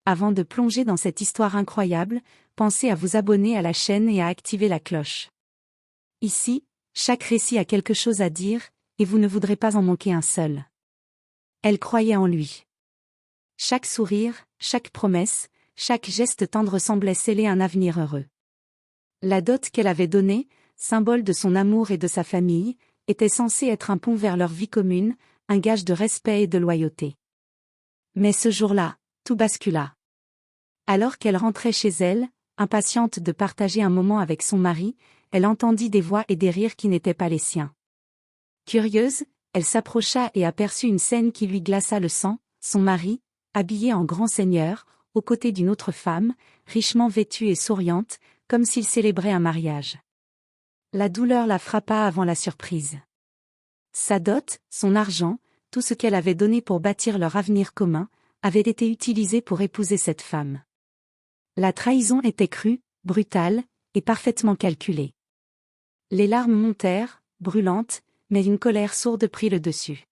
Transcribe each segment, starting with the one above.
Avant de plonger dans cette histoire incroyable, pensez à vous abonner à la chaîne et à activer la cloche. Ici, chaque récit a quelque chose à dire, et vous ne voudrez pas en manquer un seul. Elle croyait en lui. Chaque sourire, chaque promesse, chaque geste tendre semblait sceller un avenir heureux. La dot qu'elle avait donnée, symbole de son amour et de sa famille, était censée être un pont vers leur vie commune, un gage de respect et de loyauté. Mais ce jour-là, tout bascula. Alors qu'elle rentrait chez elle, impatiente de partager un moment avec son mari, elle entendit des voix et des rires qui n'étaient pas les siens. Curieuse, elle s'approcha et aperçut une scène qui lui glaça le sang, son mari, habillé en grand seigneur, aux côtés d'une autre femme, richement vêtue et souriante, comme s'il célébrait un mariage. La douleur la frappa avant la surprise. Sa dot, son argent, tout ce qu'elle avait donné pour bâtir leur avenir commun, avait été utilisé pour épouser cette femme. La trahison était crue, brutale, et parfaitement calculée. Les larmes montèrent, brûlantes, mais une colère sourde prit le dessus.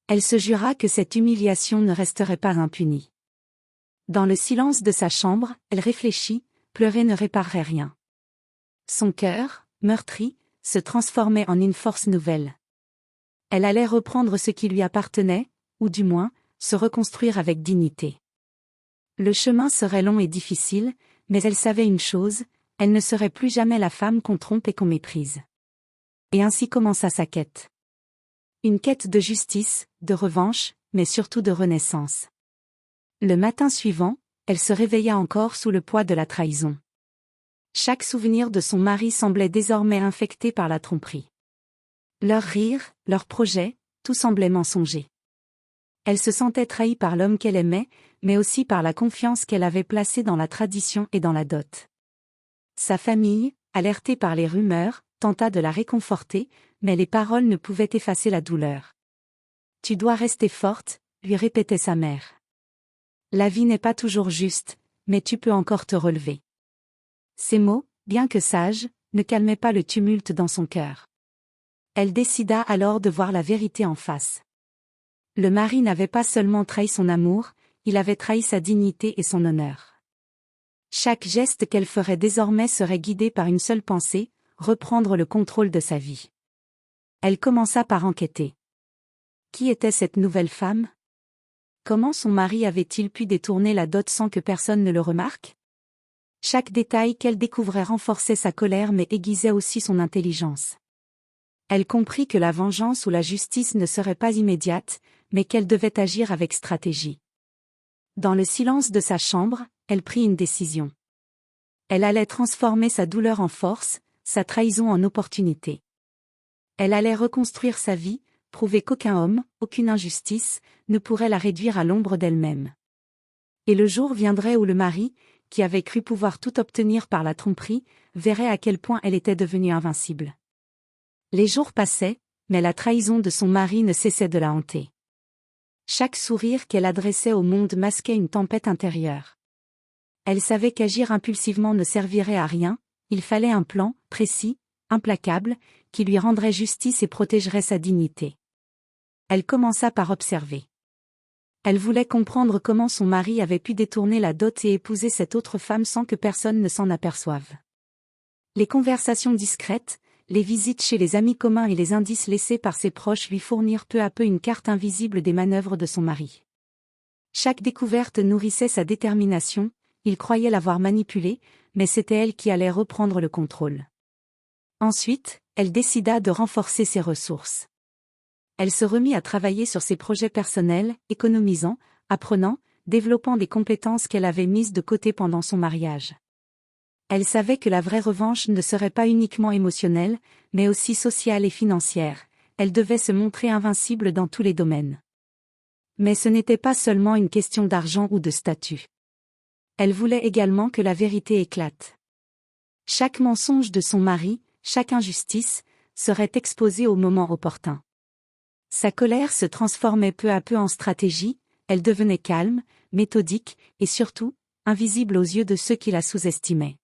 Elle se jura que cette humiliation ne resterait pas impunie. Dans le silence de sa chambre, elle réfléchit, pleurer ne réparerait rien. Son cœur, meurtri, se transformait en une force nouvelle. Elle allait reprendre ce qui lui appartenait, ou du moins, se reconstruire avec dignité. Le chemin serait long et difficile, mais elle savait une chose, elle ne serait plus jamais la femme qu'on trompe et qu'on méprise. Et ainsi commença sa quête. Une quête de justice, de revanche, mais surtout de renaissance. Le matin suivant, elle se réveilla encore sous le poids de la trahison. Chaque souvenir de son mari semblait désormais infecté par la tromperie. Leurs rires, leurs projets, tout semblait mensonger. Elle se sentait trahie par l'homme qu'elle aimait, mais aussi par la confiance qu'elle avait placée dans la tradition et dans la dot. Sa famille, alertée par les rumeurs, tenta de la réconforter, mais les paroles ne pouvaient effacer la douleur. « Tu dois rester forte », lui répétait sa mère. « La vie n'est pas toujours juste, mais tu peux encore te relever. » Ces mots, bien que sages, ne calmaient pas le tumulte dans son cœur. Elle décida alors de voir la vérité en face. Le mari n'avait pas seulement trahi son amour, il avait trahi sa dignité et son honneur. Chaque geste qu'elle ferait désormais serait guidé par une seule pensée, reprendre le contrôle de sa vie. Elle commença par enquêter. Qui était cette nouvelle femme? Comment son mari avait-il pu détourner la dot sans que personne ne le remarque? Chaque détail qu'elle découvrait renforçait sa colère mais aiguisait aussi son intelligence. Elle comprit que la vengeance ou la justice ne serait pas immédiate, mais qu'elle devait agir avec stratégie. Dans le silence de sa chambre, elle prit une décision. Elle allait transformer sa douleur en force, sa trahison en opportunité. Elle allait reconstruire sa vie, prouver qu'aucun homme, aucune injustice, ne pourrait la réduire à l'ombre d'elle-même. Et le jour viendrait où le mari, qui avait cru pouvoir tout obtenir par la tromperie, verrait à quel point elle était devenue invincible. Les jours passaient, mais la trahison de son mari ne cessait de la hanter. Chaque sourire qu'elle adressait au monde masquait une tempête intérieure. Elle savait qu'agir impulsivement ne servirait à rien, il fallait un plan, précis, implacable, qui lui rendrait justice et protégerait sa dignité. Elle commença par observer. Elle voulait comprendre comment son mari avait pu détourner la dot et épouser cette autre femme sans que personne ne s'en aperçoive. Les conversations discrètes, les visites chez les amis communs et les indices laissés par ses proches lui fournirent peu à peu une carte invisible des manœuvres de son mari. Chaque découverte nourrissait sa détermination, il croyait l'avoir manipulée, mais c'était elle qui allait reprendre le contrôle. Ensuite, elle décida de renforcer ses ressources. Elle se remit à travailler sur ses projets personnels, économisant, apprenant, développant des compétences qu'elle avait mises de côté pendant son mariage. Elle savait que la vraie revanche ne serait pas uniquement émotionnelle, mais aussi sociale et financière. Elle devait se montrer invincible dans tous les domaines. Mais ce n'était pas seulement une question d'argent ou de statut. Elle voulait également que la vérité éclate. Chaque mensonge de son mari, chaque injustice, serait exposée au moment opportun. Sa colère se transformait peu à peu en stratégie, elle devenait calme, méthodique, et surtout, invisible aux yeux de ceux qui la sous-estimaient.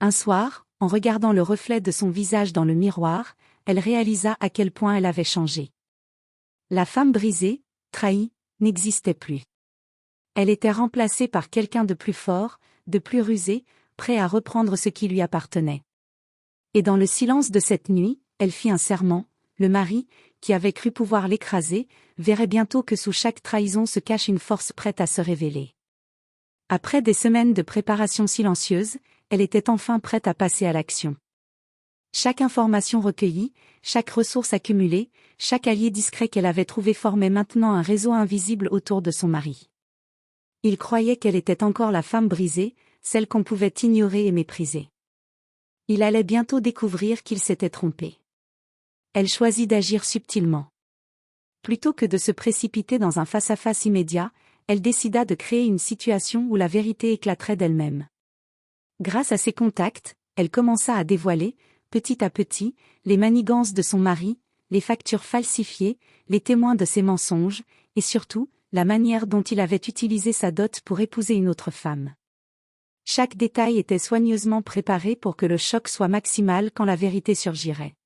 Un soir, en regardant le reflet de son visage dans le miroir, elle réalisa à quel point elle avait changé. La femme brisée, trahie, n'existait plus. Elle était remplacée par quelqu'un de plus fort, de plus rusé, prêt à reprendre ce qui lui appartenait. Et dans le silence de cette nuit, elle fit un serment, le mari, qui avait cru pouvoir l'écraser, verrait bientôt que sous chaque trahison se cache une force prête à se révéler. Après des semaines de préparation silencieuse, elle était enfin prête à passer à l'action. Chaque information recueillie, chaque ressource accumulée, chaque allié discret qu'elle avait trouvé formait maintenant un réseau invisible autour de son mari. Il croyait qu'elle était encore la femme brisée, celle qu'on pouvait ignorer et mépriser. Il allait bientôt découvrir qu'il s'était trompé. Elle choisit d'agir subtilement. Plutôt que de se précipiter dans un face-à-face immédiat, elle décida de créer une situation où la vérité éclaterait d'elle-même. Grâce à ses contacts, elle commença à dévoiler, petit à petit, les manigances de son mari, les factures falsifiées, les témoins de ses mensonges, et surtout, la manière dont il avait utilisé sa dot pour épouser une autre femme. Chaque détail était soigneusement préparé pour que le choc soit maximal quand la vérité surgirait.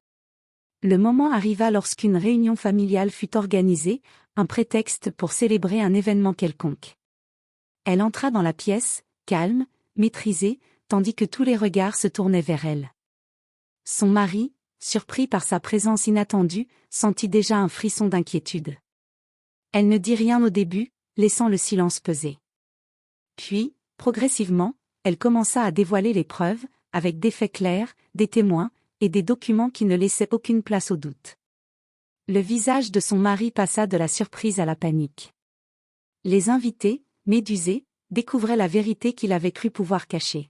Le moment arriva lorsqu'une réunion familiale fut organisée, un prétexte pour célébrer un événement quelconque. Elle entra dans la pièce, calme, maîtrisée, tandis que tous les regards se tournaient vers elle. Son mari, surpris par sa présence inattendue, sentit déjà un frisson d'inquiétude. Elle ne dit rien au début, laissant le silence peser. Puis, progressivement, elle commença à dévoiler les preuves, avec des faits clairs, des témoins, et des documents qui ne laissaient aucune place au doute. Le visage de son mari passa de la surprise à la panique. Les invités, médusés, découvraient la vérité qu'il avait cru pouvoir cacher.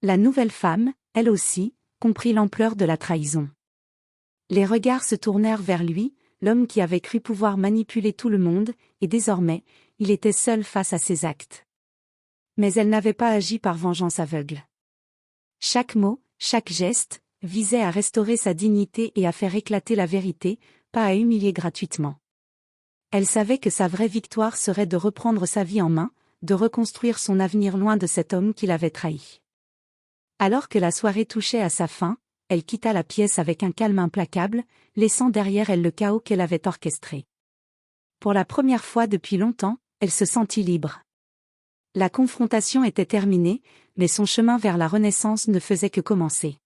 La nouvelle femme, elle aussi, comprit l'ampleur de la trahison. Les regards se tournèrent vers lui, l'homme qui avait cru pouvoir manipuler tout le monde, et désormais, il était seul face à ses actes. Mais elle n'avait pas agi par vengeance aveugle. Chaque mot, chaque geste, visait à restaurer sa dignité et à faire éclater la vérité, pas à humilier gratuitement. Elle savait que sa vraie victoire serait de reprendre sa vie en main, de reconstruire son avenir loin de cet homme qui l'avait trahi. Alors que la soirée touchait à sa fin, elle quitta la pièce avec un calme implacable, laissant derrière elle le chaos qu'elle avait orchestré. Pour la première fois depuis longtemps, elle se sentit libre. La confrontation était terminée, mais son chemin vers la renaissance ne faisait que commencer.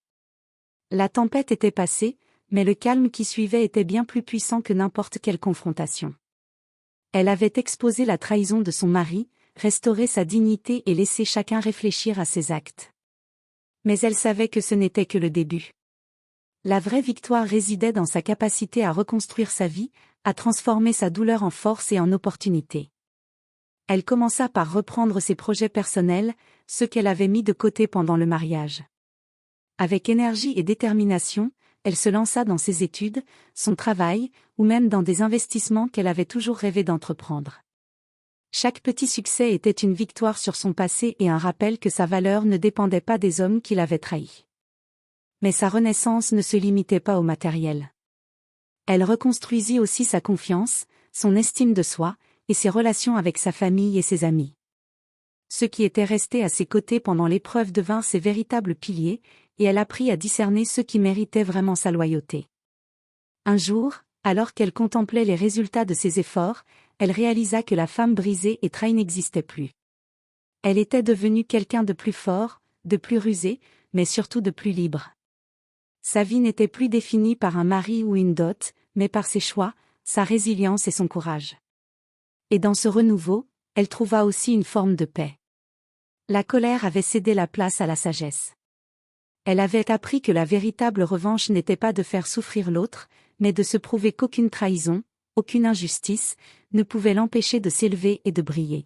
La tempête était passée, mais le calme qui suivait était bien plus puissant que n'importe quelle confrontation. Elle avait exposé la trahison de son mari, restauré sa dignité et laissé chacun réfléchir à ses actes. Mais elle savait que ce n'était que le début. La vraie victoire résidait dans sa capacité à reconstruire sa vie, à transformer sa douleur en force et en opportunité. Elle commença par reprendre ses projets personnels, ceux qu'elle avait mis de côté pendant le mariage. Avec énergie et détermination, elle se lança dans ses études, son travail, ou même dans des investissements qu'elle avait toujours rêvé d'entreprendre. Chaque petit succès était une victoire sur son passé et un rappel que sa valeur ne dépendait pas des hommes qui l'avaient trahi. Mais sa renaissance ne se limitait pas au matériel. Elle reconstruisit aussi sa confiance, son estime de soi, et ses relations avec sa famille et ses amis. Ceux qui étaient restés à ses côtés pendant l'épreuve devinrent ses véritables piliers, et elle apprit à discerner ceux qui méritaient vraiment sa loyauté. Un jour, alors qu'elle contemplait les résultats de ses efforts, elle réalisa que la femme brisée et trahie n'existait plus. Elle était devenue quelqu'un de plus fort, de plus rusé, mais surtout de plus libre. Sa vie n'était plus définie par un mari ou une dot, mais par ses choix, sa résilience et son courage. Et dans ce renouveau, elle trouva aussi une forme de paix. La colère avait cédé la place à la sagesse. Elle avait appris que la véritable revanche n'était pas de faire souffrir l'autre, mais de se prouver qu'aucune trahison, aucune injustice, ne pouvait l'empêcher de s'élever et de briller.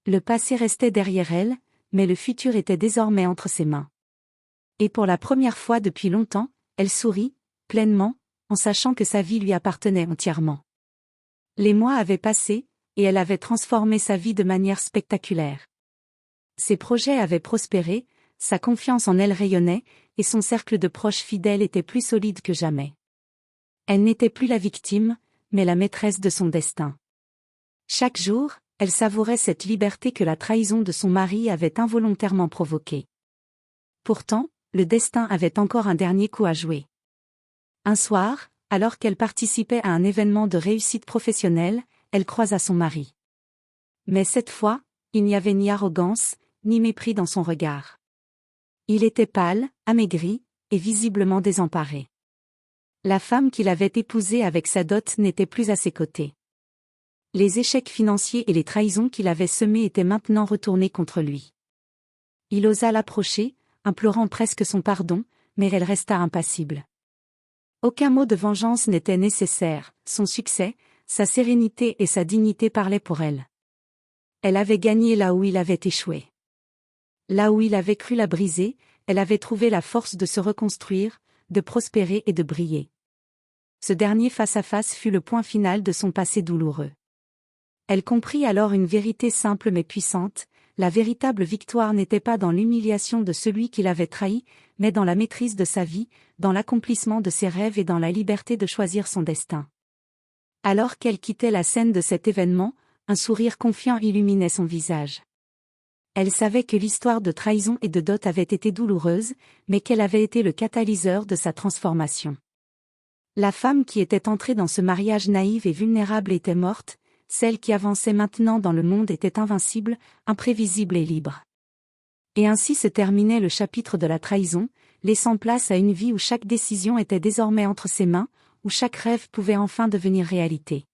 Le passé restait derrière elle, mais le futur était désormais entre ses mains. Et pour la première fois depuis longtemps, elle sourit, pleinement, en sachant que sa vie lui appartenait entièrement. Les mois avaient passé, et elle avait transformé sa vie de manière spectaculaire. Ses projets avaient prospéré, sa confiance en elle rayonnait, et son cercle de proches fidèles était plus solide que jamais. Elle n'était plus la victime, mais la maîtresse de son destin. Chaque jour, elle savourait cette liberté que la trahison de son mari avait involontairement provoquée. Pourtant, le destin avait encore un dernier coup à jouer. Un soir, alors qu'elle participait à un événement de réussite professionnelle, elle croisa son mari. Mais cette fois, il n'y avait ni arrogance, ni mépris dans son regard. Il était pâle, amaigri, et visiblement désemparé. La femme qu'il avait épousée avec sa dot n'était plus à ses côtés. Les échecs financiers et les trahisons qu'il avait semés étaient maintenant retournés contre lui. Il osa l'approcher, implorant presque son pardon, mais elle resta impassible. Aucun mot de vengeance n'était nécessaire, son succès, sa sérénité et sa dignité parlaient pour elle. Elle avait gagné là où il avait échoué. Là où il avait cru la briser, elle avait trouvé la force de se reconstruire, de prospérer et de briller. Ce dernier face-à-face fut le point final de son passé douloureux. Elle comprit alors une vérité simple mais puissante, la véritable victoire n'était pas dans l'humiliation de celui qui l'avait trahi, mais dans la maîtrise de sa vie, dans l'accomplissement de ses rêves et dans la liberté de choisir son destin. Alors qu'elle quittait la scène de cet événement, un sourire confiant illuminait son visage. Elle savait que l'histoire de trahison et de dot avait été douloureuse, mais qu'elle avait été le catalyseur de sa transformation. La femme qui était entrée dans ce mariage naïve et vulnérable était morte, celle qui avançait maintenant dans le monde était invincible, imprévisible et libre. Et ainsi se terminait le chapitre de la trahison, laissant place à une vie où chaque décision était désormais entre ses mains, où chaque rêve pouvait enfin devenir réalité.